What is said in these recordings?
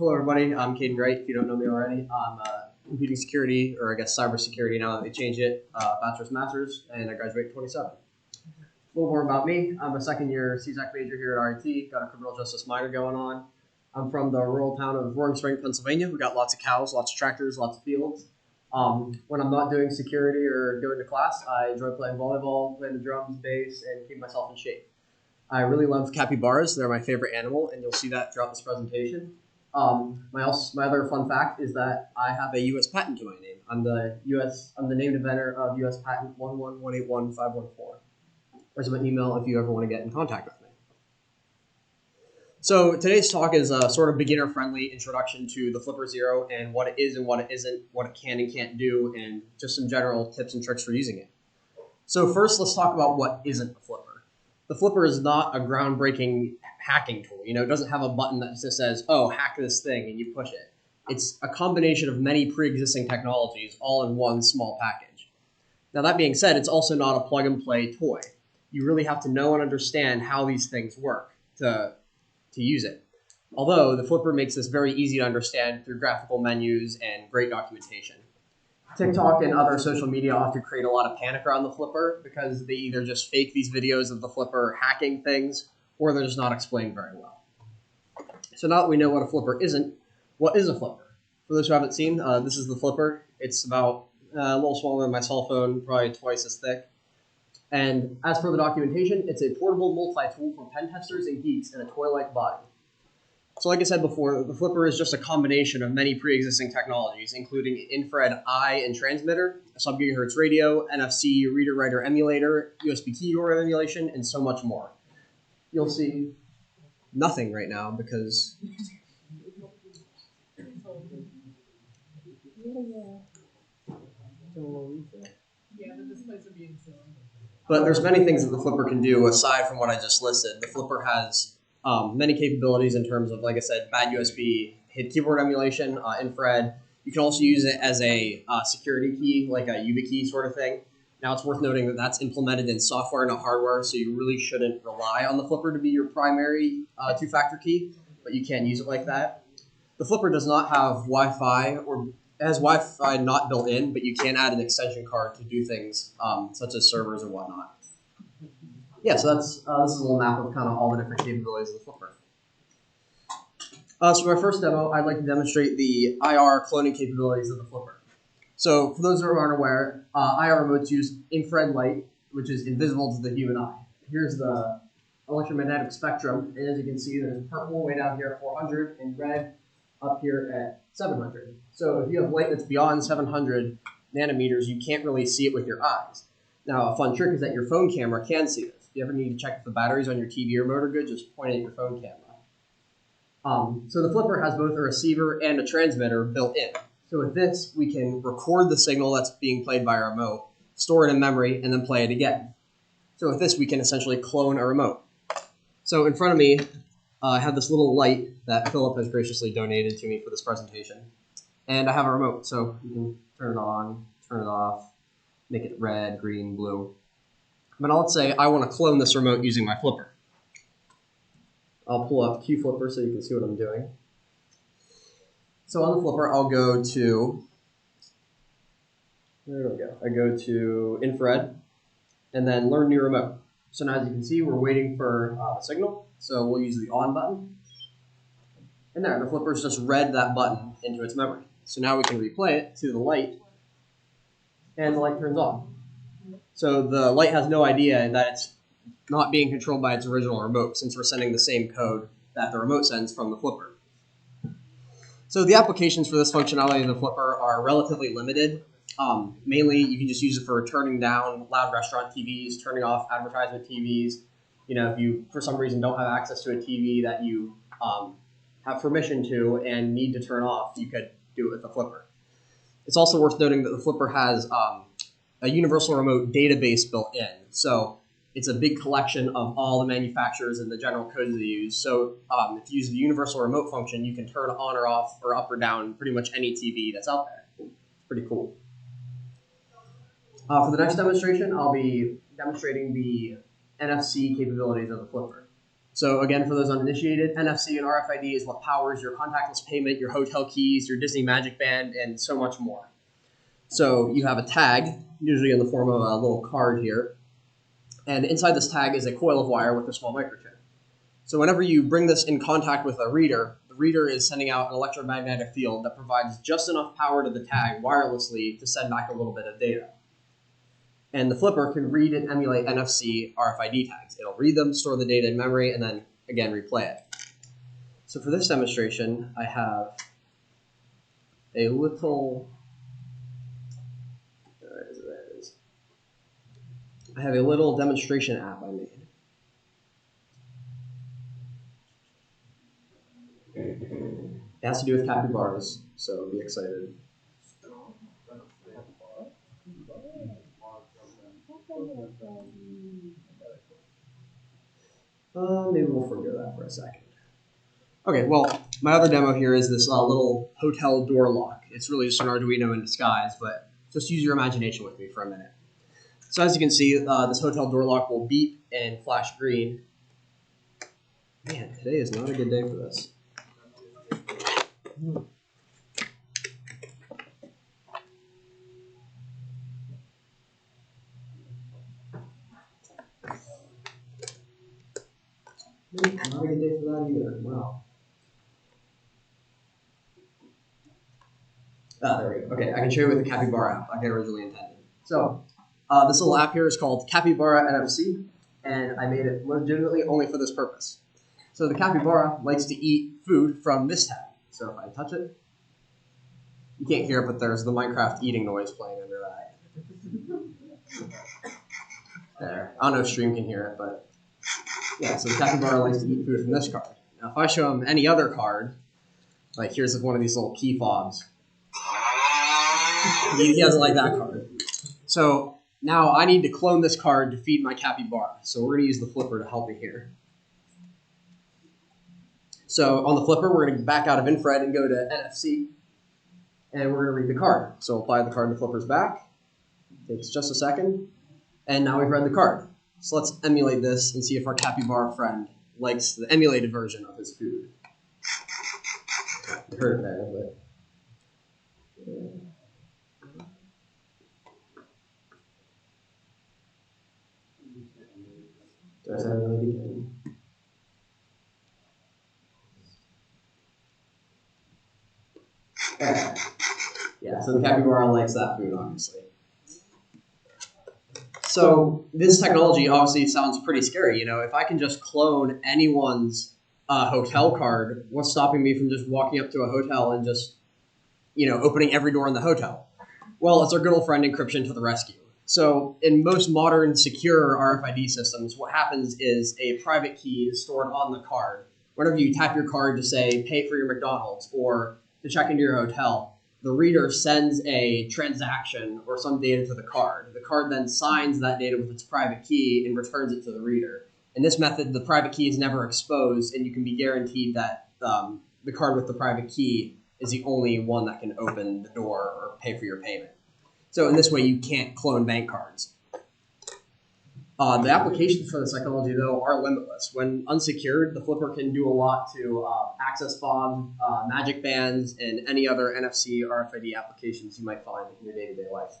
Hello, everybody. I'm Cayden Wright. If you don't know me already, I'm computing security, or I guess cybersecurity now that they changed it, bachelor's, master's, and I graduate in 27. A little more about me. I'm a second-year SubGHz major here at RIT. Got a criminal justice minor going on. I'm from the rural town of Roaring Spring, Pennsylvania. We got lots of cows, lots of tractors, lots of fields. When I'm not doing security or going to class, I enjoy playing volleyball, playing the drums, bass, and keep myself in shape. I really love capybaras. They're my favorite animal, and you'll see that throughout this presentation. My other fun fact is that I have a U.S. patent to my name. I'm the named inventor of U.S. patent 111811514. There's my email if you ever want to get in contact with me. So today's talk is a sort of beginner-friendly introduction to the Flipper Zero and what it is and what it isn't, what it can and can't do, and just some general tips and tricks for using it. So first, let's talk about what isn't a Flipper. The Flipper is not a groundbreaking hacking tool. It doesn't have a button that just says, oh, hack this thing, and you push it. It's a combination of many pre-existing technologies all in one small package. Now, that being said, it's also not a plug-and-play toy. You really have to know and understand how these things work to use it. Although, the Flipper makes this very easy to understand through graphical menus and great documentation. TikTok and other social media often create a lot of panic around the Flipper because they either just fake these videos of the Flipper hacking things, or they're just not explained very well. So now that we know what a Flipper isn't, what is a Flipper? For those who haven't seen, this is the Flipper. It's about a little smaller than my cell phone, probably twice as thick. And as for the documentation, it's a portable multi-tool for pen testers and geeks in a toy-like body. So like I said before, the Flipper is just a combination of many pre-existing technologies, including an infrared eye and transmitter, a SubGHz Radio, NFC reader-writer emulator, USB keyboard emulation, and so much more. You'll see nothing right now because but there's many things that the Flipper can do aside from what I just listed. The Flipper has many capabilities in terms of, like I said, bad USB, hid keyboard emulation, infrared. You can also use it as a security key, like a YubiKey sort of thing. Now, it's worth noting that that's implemented in software, not hardware, so you really shouldn't rely on the Flipper to be your primary two-factor key, but you can use it like that. The Flipper does not have Wi-Fi, or it has Wi-Fi not built in, but you can add an extension card to do things such as servers and whatnot. Yeah, so this is a little map of kind of all the different capabilities of the Flipper. So for my first demo, I'd like to demonstrate the IR cloning capabilities of the Flipper. So for those who aren't aware, IR remotes use infrared light, which is invisible to the human eye. Here's the electromagnetic spectrum, and as you can see, there's purple way down here at 400 and red up here at 700. So if you have light that's beyond 700 nanometers, you can't really see it with your eyes. Now, a fun trick is that your phone camera can see this. If you ever need to check if the batteries on your TV or motor good, just point it at your phone camera. So the Flipper has both a receiver and a transmitter built in. So with this, we can record the signal that's being played by our remote, store it in memory, and then play it again. So with this, we can essentially clone a remote. So in front of me, I have this little light that Philip has graciously donated to me for this presentation. And I have a remote, so you can turn it on, turn it off, make it red, green, blue. But let's say I want to clone this remote using my Flipper. I'll pull up QFlipper so you can see what I'm doing. So on the Flipper, I'll go to, there we go. I go to infrared and then learn new remote. So now as you can see, we're waiting for a signal. So we'll use the on button. And there, the Flipper's just read that button into its memory. So now we can replay it to the light, and the light turns on. So the light has no idea that it's not being controlled by its original remote, since we're sending the same code that the remote sends from the Flipper. So the applications for this functionality of the Flipper are relatively limited. Mainly, you can just use it for turning down loud restaurant TVs, turning off advertisement TVs. If you, for some reason, don't have access to a TV that you have permission to and need to turn off, you could do it with the Flipper. It's also worth noting that the Flipper has a universal remote database built in. So it's a big collection of all the manufacturers and the general codes they use. So if you use the universal remote function, you can turn on or off or up or down pretty much any TV that's out there. It's pretty cool. For the next demonstration, I'll be demonstrating the NFC capabilities of the Flipper. So again, for those uninitiated, NFC and RFID is what powers your contactless payment, your hotel keys, your Disney Magic Band, and so much more. So you have a tag, usually in the form of a little card here, and inside this tag is a coil of wire with a small microchip. So whenever you bring this in contact with a reader, the reader is sending out an electromagnetic field that provides just enough power to the tag wirelessly to send back a little bit of data. And the flipper can read and emulate NFC RFID tags. It'll read them, store the data in memory, and then, again, replay it. So for this demonstration, I have a little... I have a little demonstration app I made. It has to do with capybaras, so be excited. Maybe we'll forget that for a second. Okay, well, my other demo here is this little hotel door lock. It's really just an Arduino in disguise, but just use your imagination with me for a minute. So as you can see, this hotel door lock will beep and flash green. Man, today is not a good day for this. Not a good day for that either. Wow. There we go. Okay, I can show you with the Capybara app like I originally intended. So, this little app here is called Capybara NFC, and I made it legitimately only for this purpose. So the capybara likes to eat food from this tag. So if I touch it, you can't hear it, but there's the Minecraft eating noise playing under that. There. I don't know if stream can hear it, but yeah, so the capybara likes to eat food from this card. Now if I show him any other card, like here's one of these little key fobs, he doesn't like that card. So now I need to clone this card to feed my capybara. So we're going to use the flipper to help me here. So on the flipper, we're going to back out of infrared and go to NFC. And we're going to read the card. So apply the card to the flipper's back. Takes just a second. And now we've read the card. So let's emulate this and see if our capybara friend likes the emulated version of his food. You heard it there, but... Does that really begin? Yeah, so the capybara likes that food, obviously. So this technology obviously sounds pretty scary. You know, if I can just clone anyone's hotel card, what's stopping me from just walking up to a hotel and just, opening every door in the hotel? Well, it's our good old friend encryption to the rescue. So in most modern secure RFID systems, what happens is a private key is stored on the card. Whenever you tap your card to say, pay for your McDonald's or to check into your hotel, the reader sends a transaction or some data to the card. The card then signs that data with its private key and returns it to the reader. In this method, the private key is never exposed, and you can be guaranteed that the card with the private key is the only one that can open the door or pay for your payment. So in this way, you can't clone bank cards. The applications for this technology, though, are limitless. When unsecured, the flipper can do a lot to access fob, magic bands, and any other NFC RFID applications you might find in your day-to-day life.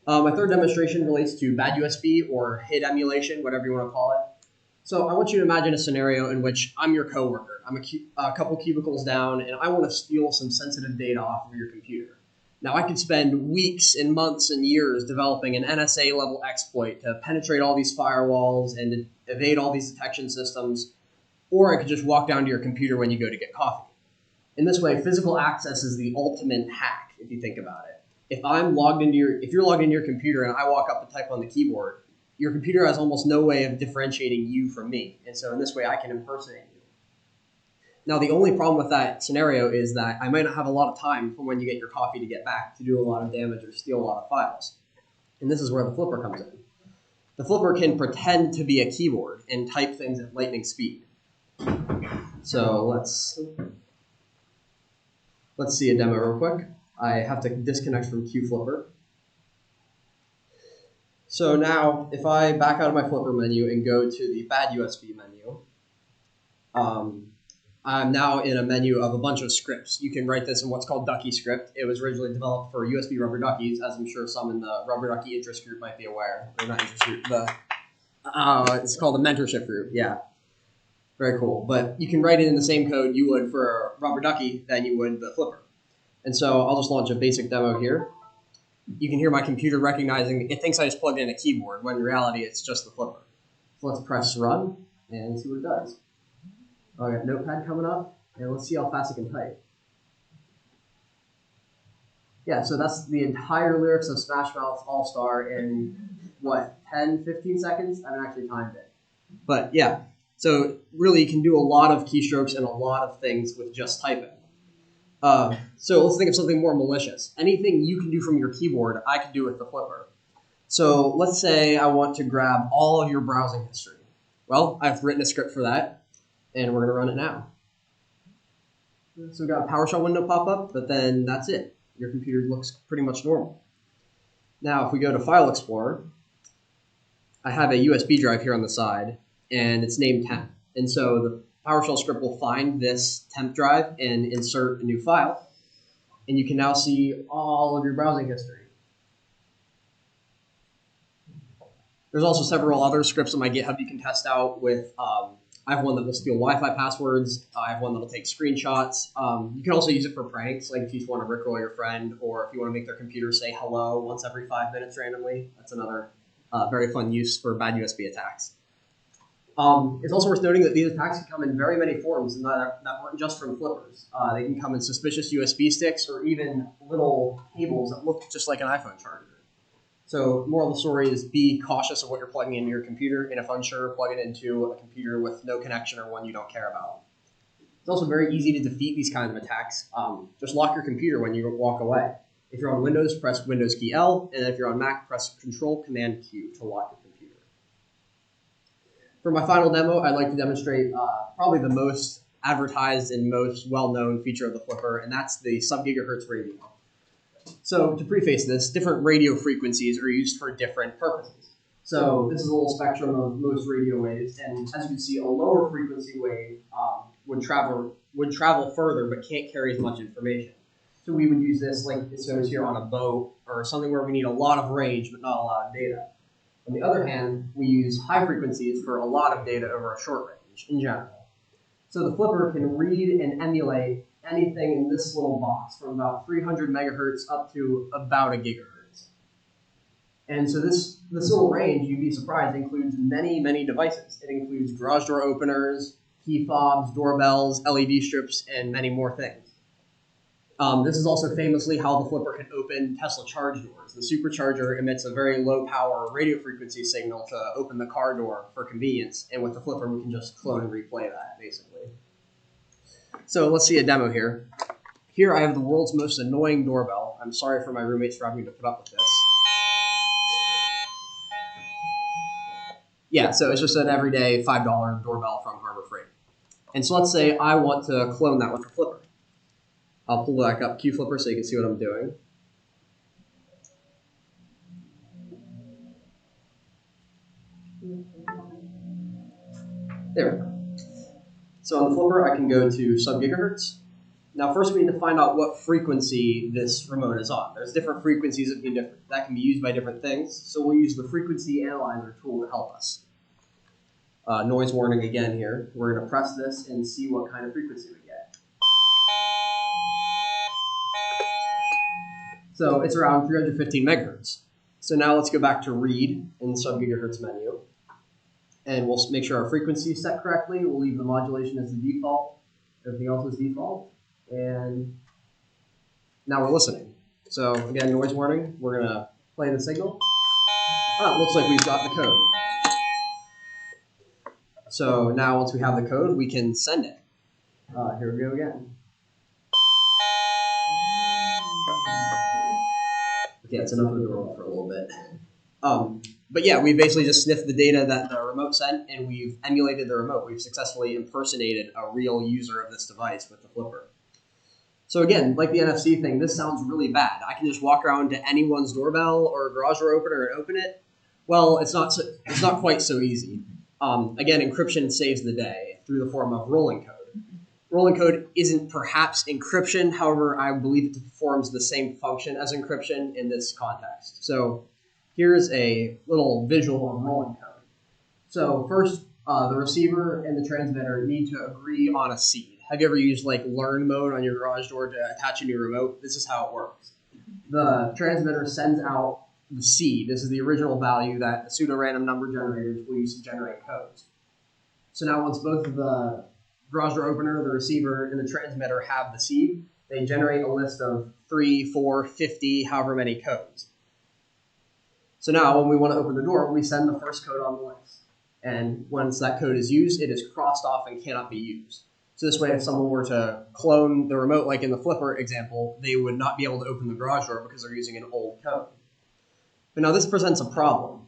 My third demonstration relates to bad USB or HID emulation, whatever you want to call it. So I want you to imagine a scenario in which I'm your coworker. I'm a couple cubicles down, and I want to steal some sensitive data off of your computer. Now, I could spend weeks and months and years developing an NSA-level exploit to penetrate all these firewalls and to evade all these detection systems, or I could just walk down to your computer when you go to get coffee. In this way, physical access is the ultimate hack, if you think about it. If you're logged into your computer and I walk up to type on the keyboard, your computer has almost no way of differentiating you from me, and so in this way, I can impersonate you. Now, the only problem with that scenario is that I might not have a lot of time from when you get your coffee to get back to do a lot of damage or steal a lot of files. And this is where the flipper comes in. The flipper can pretend to be a keyboard and type things at lightning speed. So let's see a demo real quick. I have to disconnect from QFlipper. So now, if I back out of my flipper menu and go to the bad USB menu, I'm now in a menu of a bunch of scripts. You can write this in what's called Ducky script. It was originally developed for USB rubber duckies, as I'm sure some in the rubber ducky interest group might be aware. Or not interest group, it's called the mentorship group, yeah. Very cool. But you can write it in the same code you would for a rubber ducky than you would the flipper. And so I'll just launch a basic demo here. You can hear my computer recognizing, it thinks I just plugged in a keyboard, when in reality it's just the flipper. So let's press run and see what it does. Oh, I got Notepad coming up, and let's see how fast I can type. Yeah, so that's the entire lyrics of Smash Mouth All-Star in, what, 10, 15 seconds? I haven't actually timed it. But yeah, so really you can do a lot of keystrokes and a lot of things with just typing. So let's think of something more malicious. Anything you can do from your keyboard, I can do with the flipper. So let's say I want to grab all of your browsing history. Well, I've written a script for that. And we're going to run it now. So we've got a PowerShell window pop up, but then that's it. Your computer looks pretty much normal. Now, if we go to File Explorer, I have a USB drive here on the side, and it's named temp. And so the PowerShell script will find this temp drive and insert a new file. And you can now see all of your browsing history. There's also several other scripts on my GitHub you can test out with I have one that will steal Wi-Fi passwords. I have one that will take screenshots. You can also use it for pranks, like if you just want to rickroll your friend, or if you want to make their computer say hello once every 5 minutes randomly. That's another very fun use for bad USB attacks. It's also worth noting that these attacks can come in very many forms, and that aren't just from flippers. They can come in suspicious USB sticks or even little cables that look just like an iPhone charger. So moral of the story is be cautious of what you're plugging into your computer, and if unsure, plug it into a computer with no connection or one you don't care about. It's also very easy to defeat these kinds of attacks. Just lock your computer when you walk away. If you're on Windows, press Windows key L, and if you're on Mac, press Control Command Q to lock your computer. For my final demo, I'd like to demonstrate probably the most advertised and most well-known feature of the flipper, and that's the SubGHz Radio. So to preface this, different radio frequencies are used for different purposes. So this is a little spectrum of most radio waves, and as you can see, a lower frequency wave would travel further but can't carry as much information. So we would use this like it shows here on a boat or something where we need a lot of range but not a lot of data. On the other hand, we use high frequencies for a lot of data over a short range in general. So the flipper can read and emulate anything in this little box from about 300 megahertz up to about a gigahertz. And so this little range, you'd be surprised, includes many, many devices. It includes garage door openers, key fobs, doorbells, LED strips, and many more things. This is also famously how the flipper can open Tesla charge doors. The supercharger emits a very low power radio frequency signal to open the car door for convenience, and with the flipper we can just clone and replay that, basically. So let's see a demo here. Here I have the world's most annoying doorbell. I'm sorry for my roommates for having to put up with this. Yeah, so it's just an everyday $5 doorbell from Harbor Freight. And so let's say I want to clone that with a flipper. I'll pull back up QFlipper so you can see what I'm doing. There we go. So on the flipper, I can go to SubGHz. Now first we need to find out what frequency this remote is on. There's different frequencies that can be used by different things, so we'll use the frequency analyzer tool to help us. Noise warning again here. We're going to press this and see what kind of frequency we get. So it's around 315 megahertz. So now let's go back to read in the SubGHz menu. And we'll make sure our frequency is set correctly. We'll leave the modulation as the default. Everything else is default. And now we're listening. So again, noise warning. We're going to play the signal. Oh, it looks like we've got the code. So now once we have the code, we can send it. Here we go again. Okay, that's enough of the doorbell for a little bit. But yeah, we basically just sniffed the data that the remote sent, and we've emulated the remote. We've successfully impersonated a real user of this device with the flipper. So again, like the NFC thing, this sounds really bad. I can just walk around to anyone's doorbell or garage door opener and open it. Well, it's not quite so easy. Again, encryption saves the day through the form of rolling code. Rolling code isn't perhaps encryption, however, I believe it performs the same function as encryption in this context. So here's a little visual of rolling code. So first, the receiver and the transmitter need to agree on a seed. Have you ever used like learn mode on your garage door to attach a new remote? This is how it works. The transmitter sends out the seed. This is the original value that the pseudo-random number generators will use to generate codes. So now once both of the garage door opener, the receiver, and the transmitter have the seed, they generate a list of 3, 4, 50, however many codes. So now when we want to open the door, we send the first code on the list. And once that code is used, it is crossed off and cannot be used. So this way, if someone were to clone the remote, like in the flipper example, they would not be able to open the garage door because they're using an old code. But now this presents a problem.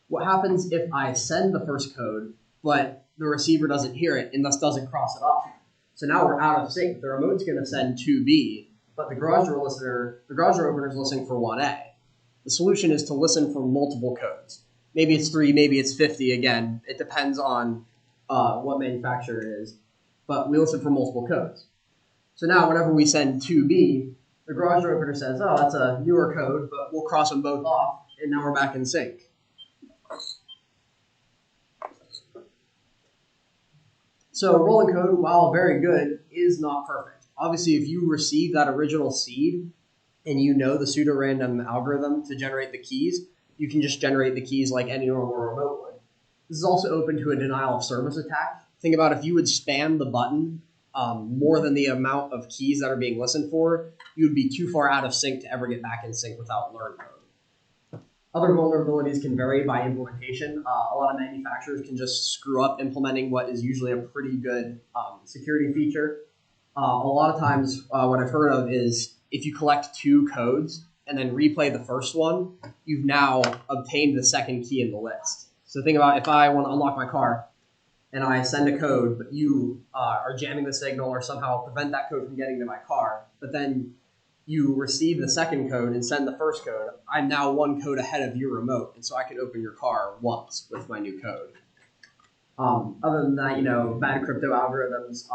What happens if I send the first code, but the receiver doesn't hear it and thus doesn't cross it off? So now we're out of sync. The remote's going to send 2B, but the garage door opener is listening for 1A. The solution is to listen for multiple codes. Maybe it's 3, maybe it's 50. Again, it depends on what manufacturer it is, but we listen for multiple codes. So now whenever we send 2B, the garage door opener says, oh, that's a newer code, but we'll cross them both off, and now we're back in sync. So rolling code, while very good, is not perfect. Obviously, if you receive that original seed and you know the pseudo-random algorithm to generate the keys, you can just generate the keys like any normal remote would. This is also open to a denial of service attack. Think about if you would spam the button more than the amount of keys that are being listened for, you would be too far out of sync to ever get back in sync without learn mode. Other vulnerabilities can vary by implementation. A lot of manufacturers can just screw up implementing what is usually a pretty good security feature. A lot of times what I've heard of is if you collect 2 codes and then replay the first one, you've now obtained the second key in the list. So think about if I want to unlock my car and I send a code, but you are jamming the signal or somehow prevent that code from getting to my car, but then you receive the second code and send the first code, I'm now 1 code ahead of your remote, and so I can open your car once with my new code. Other than that, bad crypto algorithms,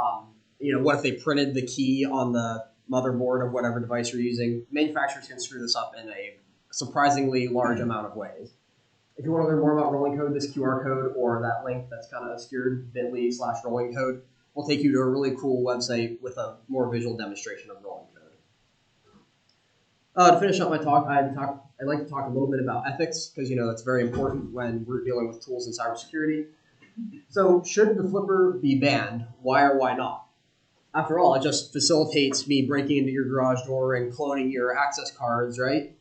what if they printed the key on the motherboard of whatever device you're using? Manufacturers can screw this up in a surprisingly large amount of ways. If you want to learn more about rolling code, this QR code or that link that's kind of obscured, bit.ly/rolling code, will take you to a really cool website with a more visual demonstration of rolling code. To finish up my talk, I'd like to talk a little bit about ethics, because that's very important when we're dealing with tools in cybersecurity. So should the flipper be banned? Why or why not? After all, it just facilitates me breaking into your garage door and cloning your access cards, right?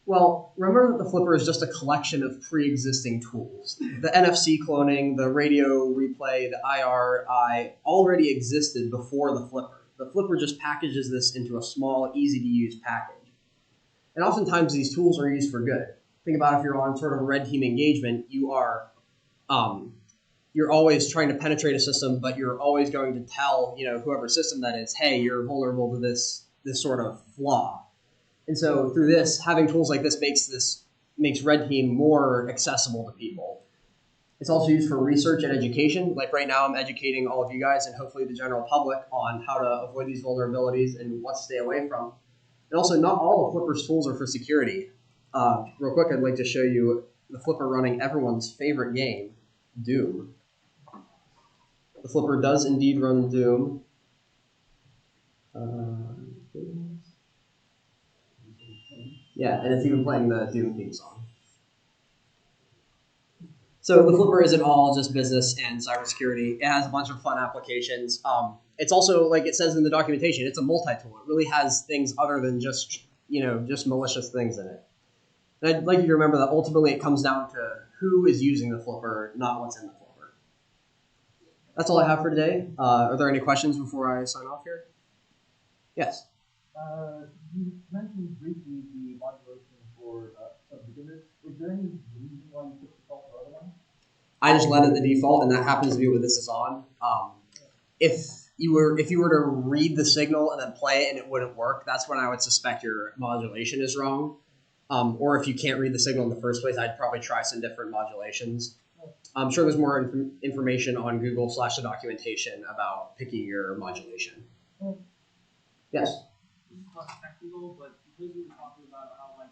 Well, remember that the flipper is just a collection of pre-existing tools. The NFC cloning, the radio replay, the IRI already existed before the flipper. The flipper just packages this into a small, easy-to-use package. And oftentimes these tools are used for good. Think about if you're on sort of a red team engagement, you're always trying to penetrate a system, but you're always going to tell whoever system that is, hey, you're vulnerable to this sort of flaw. And so through this, having tools like this makes red team more accessible to people. It's also used for research and education. Like right now, I'm educating all of you guys and hopefully the general public on how to avoid these vulnerabilities and what to stay away from. And also, not all of Flipper's tools are for security. Real quick, I'd like to show you the Flipper running everyone's favorite game, Doom. The Flipper does indeed run Doom. Yeah, and it's even playing the Doom theme song. So the Flipper isn't all just business and cybersecurity. It has a bunch of fun applications. It's also, like it says in the documentation, it's a multi-tool. It really has things other than just malicious things in it. And I'd like you to remember that ultimately it comes down to who is using the Flipper, not what's in the Flipper. That's all I have for today. Are there any questions before I sign off here? Yes? You mentioned briefly the modulation for sub-beginners. Is there any reason why you took the default for other ones? I just let it the default, and that happens to be what this is on. If you were to read the signal and then play it and it wouldn't work, that's when I would suspect your modulation is wrong. Or if you can't read the signal in the first place, I'd probably try some different modulations. I'm sure there's more information on Google / the documentation about picking your modulation. Yes? This is less technical, but because we were talking about how like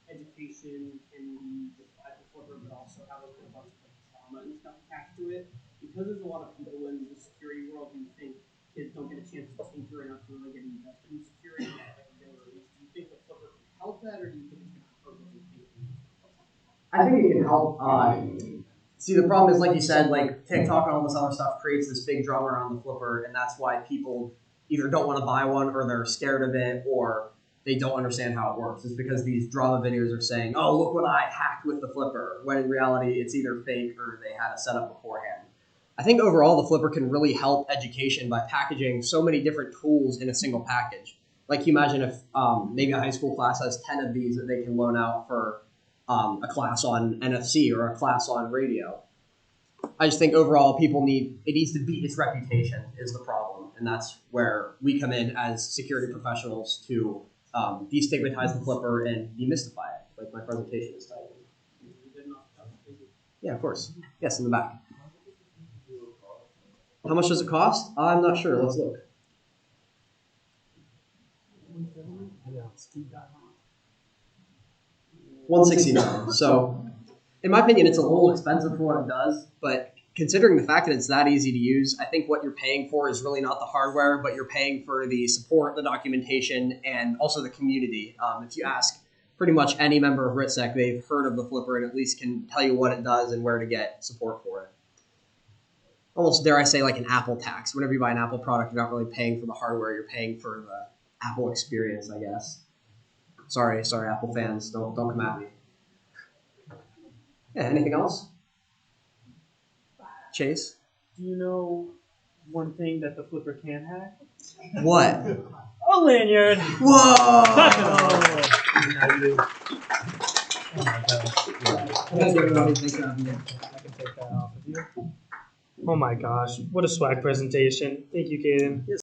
education can be just like a flipper, but also have a bunch of like, trauma and stuff attached to it. Because there's a lot of people in the security world who think kids don't get a chance to tinker enough to really get invested in security at like a younger age. Do you think the flipper can help that, or do you think it's going to hurt what you think? I think it can help. See, the problem is, like you said, like TikTok and all this other stuff creates this big drama around the flipper, and that's why people either don't want to buy one, or they're scared of it, or they don't understand how it works. It's because these drama videos are saying, "Oh, look what I hacked with the flipper," when in reality, it's either fake or they had it set up beforehand. I think overall, the flipper can really help education by packaging so many different tools in a single package. Like, you imagine if maybe a high school class has 10 of these that they can loan out for a class on NFC or a class on radio. I just think overall it needs to beat its reputation is the problem. And that's where we come in as security professionals to destigmatize the flipper and demystify it, like my presentation is titled. Yeah, of course. Yes, in the back. How much does it cost? I'm not sure. Let's look. $169. So, in my opinion, it's a little expensive for what it does, but considering the fact that it's that easy to use, I think what you're paying for is really not the hardware, but you're paying for the support, the documentation, and also the community. If you ask pretty much any member of RITSEC, they've heard of the flipper and at least can tell you what it does and where to get support for it. Almost, dare I say, like an Apple tax. Whenever you buy an Apple product, you're not really paying for the hardware, you're paying for the Apple experience, I guess. Sorry, Apple fans, don't come at me. Yeah, anything else? Chase? Do you know one thing that the flipper can hack? What? A lanyard. Whoa! Thank you, everybody. Thanks for having me. I can take that off of you. Oh my gosh, what a swag presentation. Thank you, Cayden.